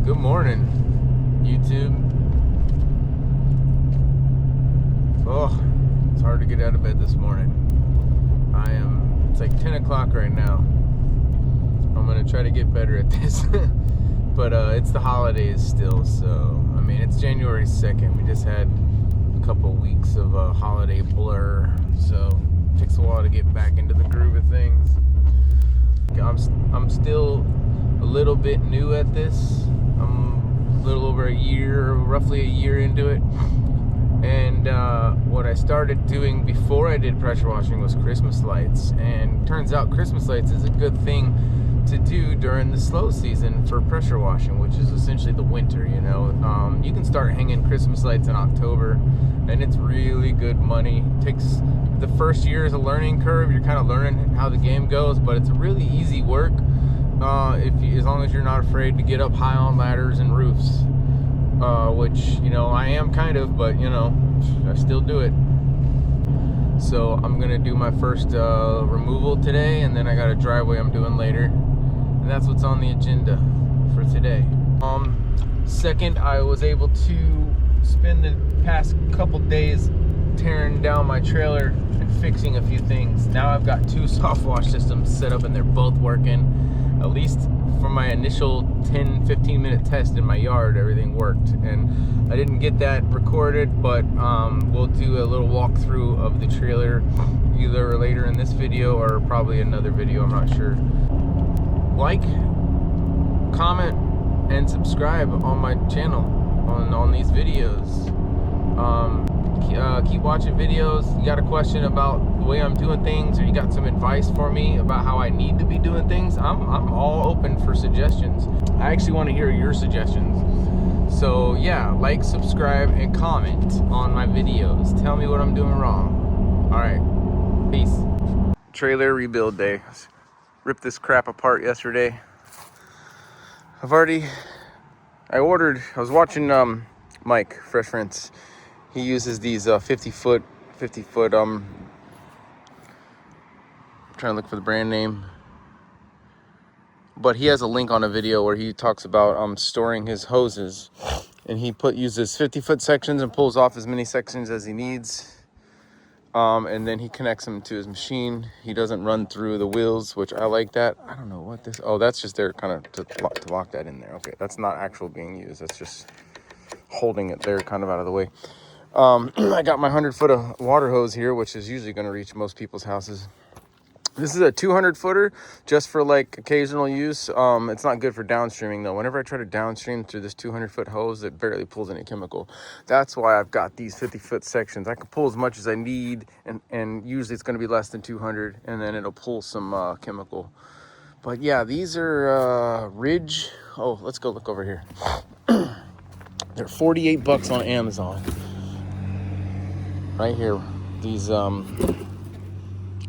Good morning, YouTube. Oh, it's hard to get out of bed this morning. It's like 10 o'clock right now. I'm gonna try to get better at this. But it's the holidays still, so I mean, it's January 2nd. We just had a couple weeks of a holiday blur, so it takes a while to get back into the groove of things. I'm still a little bit new at this. I'm a little over roughly a year into it. And what I started doing before I did pressure washing was Christmas lights. And turns out Christmas lights is a good thing to do during the slow season for pressure washing, which is essentially the winter, you know. You can start hanging Christmas lights in October, and it's really good money. It takes the first year is a learning curve. You're kind of learning how the game goes, but it's really easy work as long as you're not afraid to get up high on ladders and roofs. Which, you know, I am kind of, but, you know, I still do it. So I'm gonna do my first removal today, and then I got a driveway I'm doing later, and that's what's on the agenda for today. Second, I was able to spend the past couple days tearing down my trailer and fixing a few things. Now I've got two Softwash systems set up, and they're both working. At least for my initial 10-15 minute test in my yard, everything worked. And I didn't get that recorded, but we'll do a little walkthrough of the trailer either later in this video or probably another video, I'm not sure. Like, comment, and subscribe on my channel on these videos. Keep watching videos. You got a question about the way I'm doing things, or you got some advice for me about how I need to be doing things, I'm all open for suggestions. I actually want to hear your suggestions. So yeah, like, subscribe, and comment on my videos. Tell me what I'm doing wrong. All right, peace. Trailer rebuild day. Ripped this crap apart yesterday. I was watching Mike Fresh Rinse. He uses these 50 foot I'm trying to look for the brand name, but he has a link on a video where he talks about storing his hoses, and he uses 50-foot sections and pulls off as many sections as he needs, and then he connects them to his machine. He doesn't run through the wheels, which I like that. I don't know what this, oh, that's just there kind of to lock that in there. Okay, that's not actual being used, that's just holding it there kind of out of the way. I got my 100-foot of water hose here, which is usually going to reach most people's houses. This is a 200-footer just for like occasional use. It's not good for downstreaming though. Whenever I try to downstream through this 200-foot hose, it barely pulls any chemical. That's why I've got these 50-foot sections. I can pull as much as I need, and usually it's going to be less than 200, and then it'll pull some chemical. But yeah, these are Ridge. Oh, let's go look over here. They're $48 on Amazon. Right here, these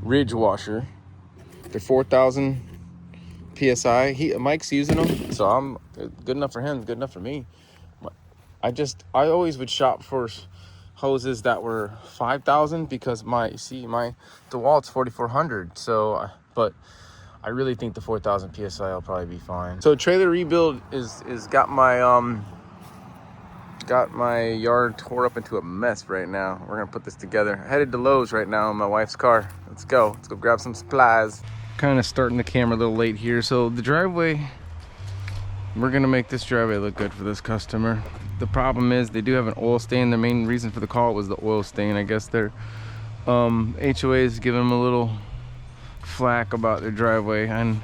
Ridge washer. They're 4,000 psi. Mike's using them, so I'm good enough for him, good enough for me. I always would shop for hoses that were 5,000 because DeWalt's 4,400. So, but I really think the 4,000 psi will probably be fine. So trailer rebuild is got my yard tore up into a mess right now. We're gonna put this together. Headed to Lowe's right now in my wife's car. Let's go grab some supplies. Kind of starting the camera a little late here. So the driveway, we're gonna make this driveway look good for this customer. The problem is they do have an oil stain. The main reason for the call was the oil stain. I guess their HOA is giving them a little flack about their driveway, and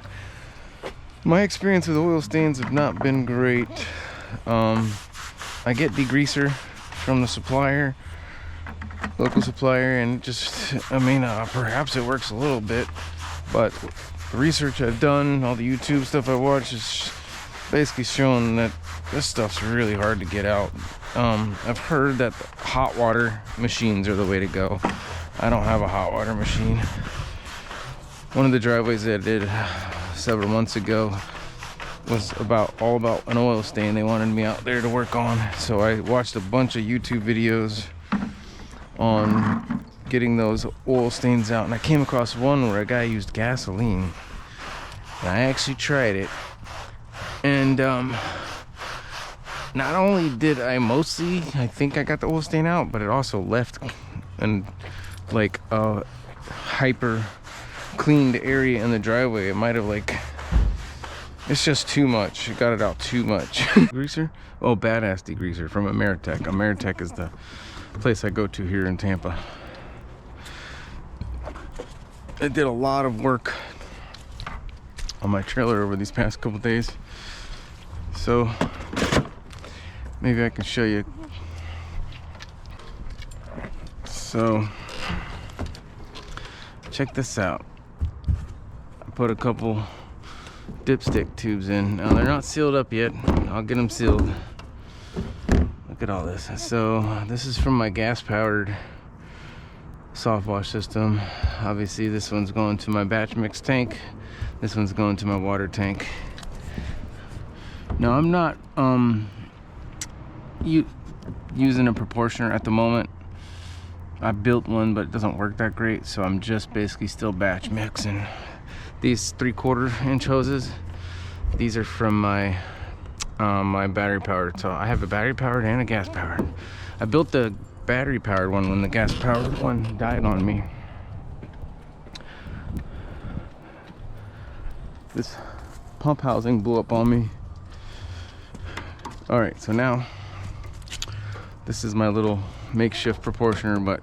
my experience with oil stains have not been great. I get degreaser from the supplier, local supplier, and perhaps it works a little bit, but the research I've done, all the YouTube stuff I watch, is basically showing that this stuff's really hard to get out. I've heard that hot water machines are the way to go. I don't have a hot water machine. One of the driveways that I did several months ago was all about an oil stain they wanted me out there to work on. So I watched a bunch of YouTube videos on getting those oil stains out, and I came across one where a guy used gasoline, and I actually tried it, and not only did I think I got the oil stain out, but it also left and like a hyper cleaned area in the driveway. It might have like, it's just too much. It got it out too much. Degreaser? Oh, badass degreaser from Ameritech. Ameritech is the place I go to here in Tampa. I did a lot of work on my trailer over these past couple days, so maybe I can show you. So check this out. I put a couple dipstick tubes in. Now they're not sealed up yet. I'll get them sealed. Look at all this. So this is from my gas powered Softwash system. Obviously this one's going to my batch mix tank. This one's going to my water tank. Now I'm not using a proportioner at the moment. I built one, but it doesn't work that great, so I'm just basically still batch mixing. These 3/4 inch hoses, these are from my my battery powered. So I have a battery powered and a gas powered. I built the battery powered one when the gas powered one died on me. This pump housing blew up on me. All right, so now this is my little makeshift proportioner, but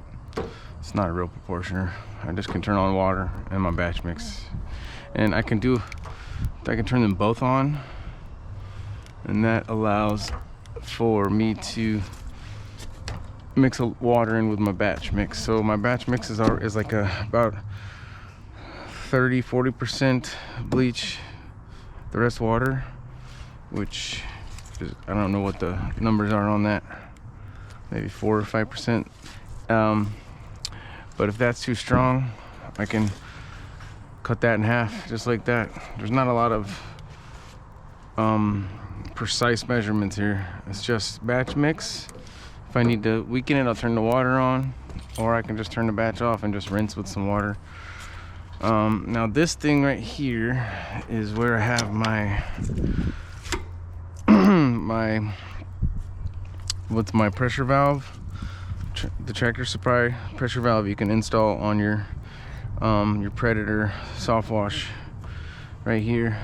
it's not a real proportioner. I just can turn on water and my batch mix, and I can turn them both on, and that allows for me to mix a water in with my batch mix. So my batch mix is like about 30-40% bleach, the rest water, which is, I don't know what the numbers are on that, maybe 4 or 5%. But if that's too strong, I can cut that in half just like that. There's not a lot of precise measurements here. It's just batch mix. If I need to weaken it, I'll turn the water on, or I can just turn the batch off and just rinse with some water. Now this thing right here is where I have my my pressure valve, the Tractor Supply pressure valve you can install on your Predator Softwash right here.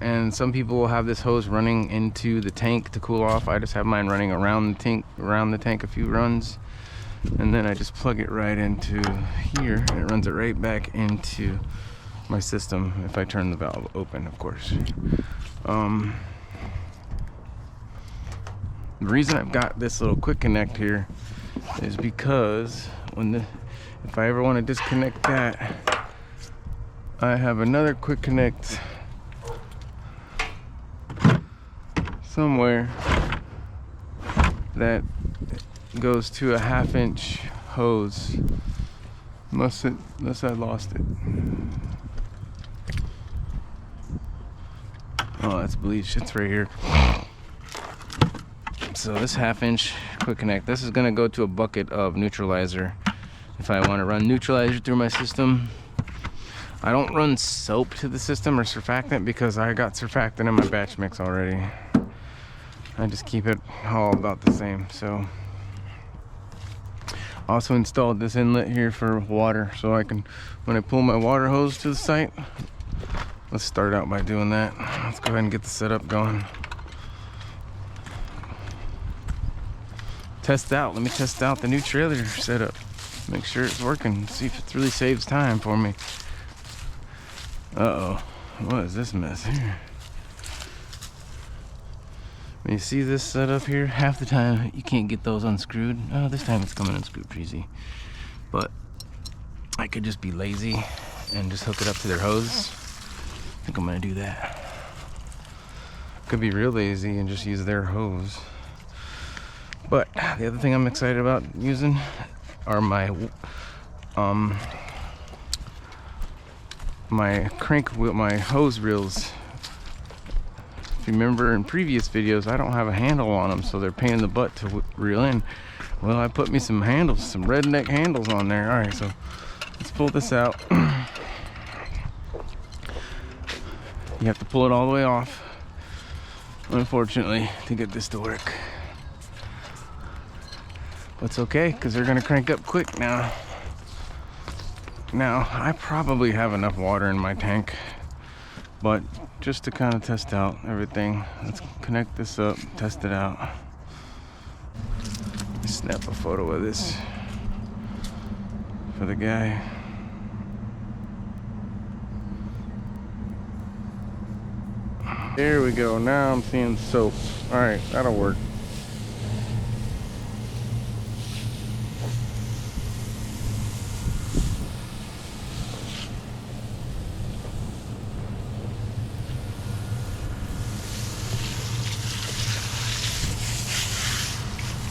And some people will have this hose running into the tank to cool off. I just have mine running around the tank a few runs, and then I just plug it right into here, and it runs it right back into my system if I turn the valve open, of course. The reason I've got this little quick connect here is because if I ever want to disconnect that, I have another quick connect somewhere that goes to a 1/2 inch hose. Unless I lost it. Oh, that's bleach. It's right here. So this 1/2 inch quick connect, this is gonna go to a bucket of neutralizer if I want to run neutralizer through my system. I don't run soap to the system or surfactant because I got surfactant in my batch mix already. I just keep it all about the same. So also installed this inlet here for water, so I can, when I pull my water hose to the site, let's start out by doing that. Let's go ahead and get the setup going. Let me test out the new trailer setup. Make sure it's working. See if it really saves time for me. Uh-oh, what is this mess here? When you see this setup here, half the time you can't get those unscrewed. Oh, this time it's coming unscrewed pretty easy. But I could just be lazy and just hook it up to their hose. I think I'm gonna do that. Could be real lazy and just use their hose. But the other thing I'm excited about using are my crank wheel, my hose reels. If you remember in previous videos, I don't have a handle on them, so they're a pain in the butt to reel in. Well, I put me some handles, some redneck handles on there. All right, so let's pull this out. You have to pull it all the way off, unfortunately, to get this to work. It's okay, because they're gonna crank up quick now. Now, I probably have enough water in my tank, but just to kind of test out everything, let's connect this up, test it out. Snap a photo of this for the guy. There we go, now I'm seeing soap. All right, that'll work.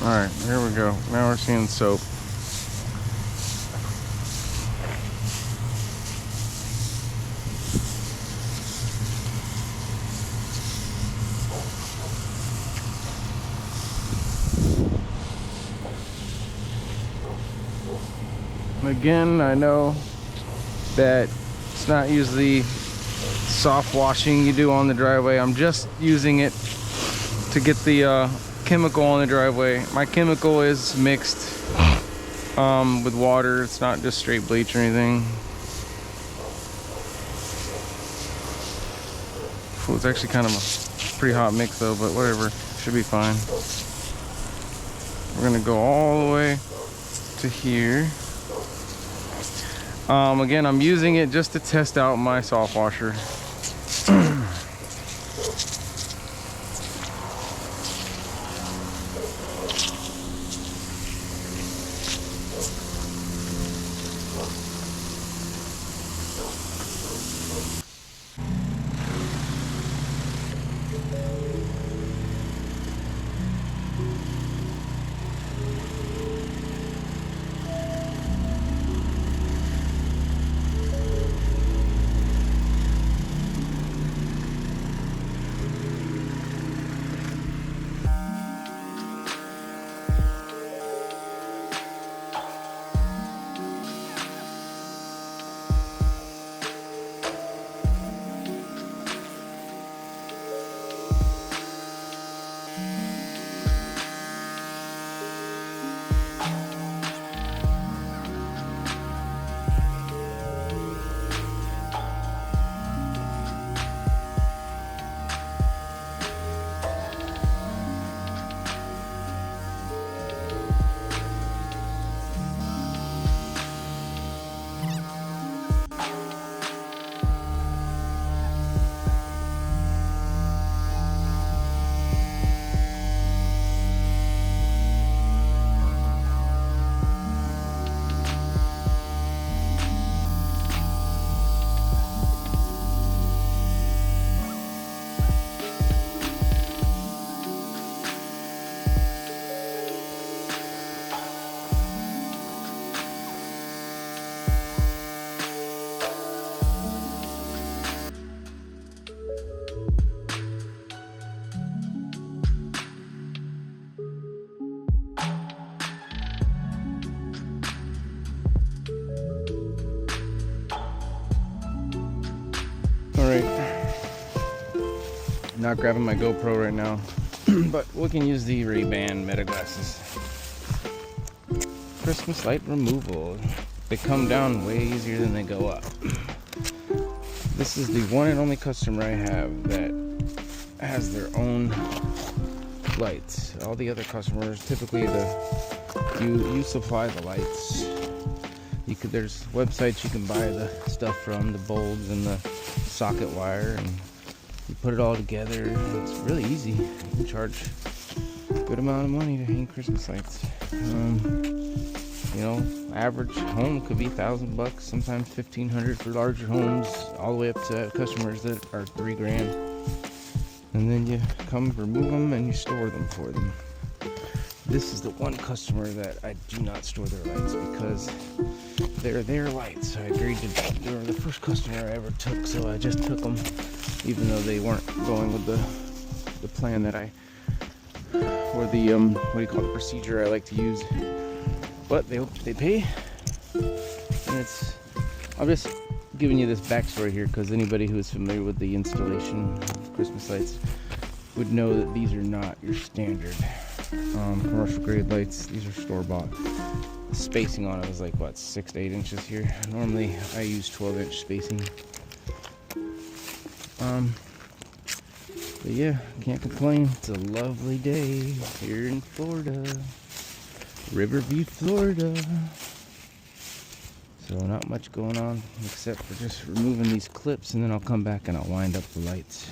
All right, here we go. Now we're seeing soap. Again, I know that it's not usually soft washing you do on the driveway. I'm just using it to get the chemical on the driveway. My chemical is mixed with water. It's not just straight bleach or anything. Ooh, it's actually kind of a pretty hot mix though, but whatever, should be fine. We're gonna go all the way to here. Again, I'm using it just to test out my soft washer. Not grabbing my GoPro right now, but we can use the Ray-Ban Meta glasses. Christmas light removal. They come down way easier than they go up. This is the one and only customer I have that has their own lights. All the other customers, typically you supply the lights. There's websites you can buy the stuff from, the bulbs and the socket wire, and you put it all together. It's really easy. You can charge a good amount of money to hang Christmas lights. You know, average home could be $1,000, sometimes $1,500 for larger homes, all the way up to customers that are $3,000. And then you come remove them and you store them for them. This is the one customer that I do not store their lights because they're their lights. I agreed to. They were the first customer I ever took, so I just took them, even though they weren't going with the plan that I, or the what do you call it, procedure I like to use. But they pay, and I'm just giving you this backstory here because anybody who is familiar with the installation of Christmas lights would know that these are not your standard commercial grade lights. These are store-bought. The spacing on it was like what, 6 to 8 inches here. Normally I use 12-inch spacing. But yeah, can't complain. It's a lovely day here in Florida, Riverview, Florida. So not much going on except for just removing these clips, and then I'll come back and I'll wind up the lights.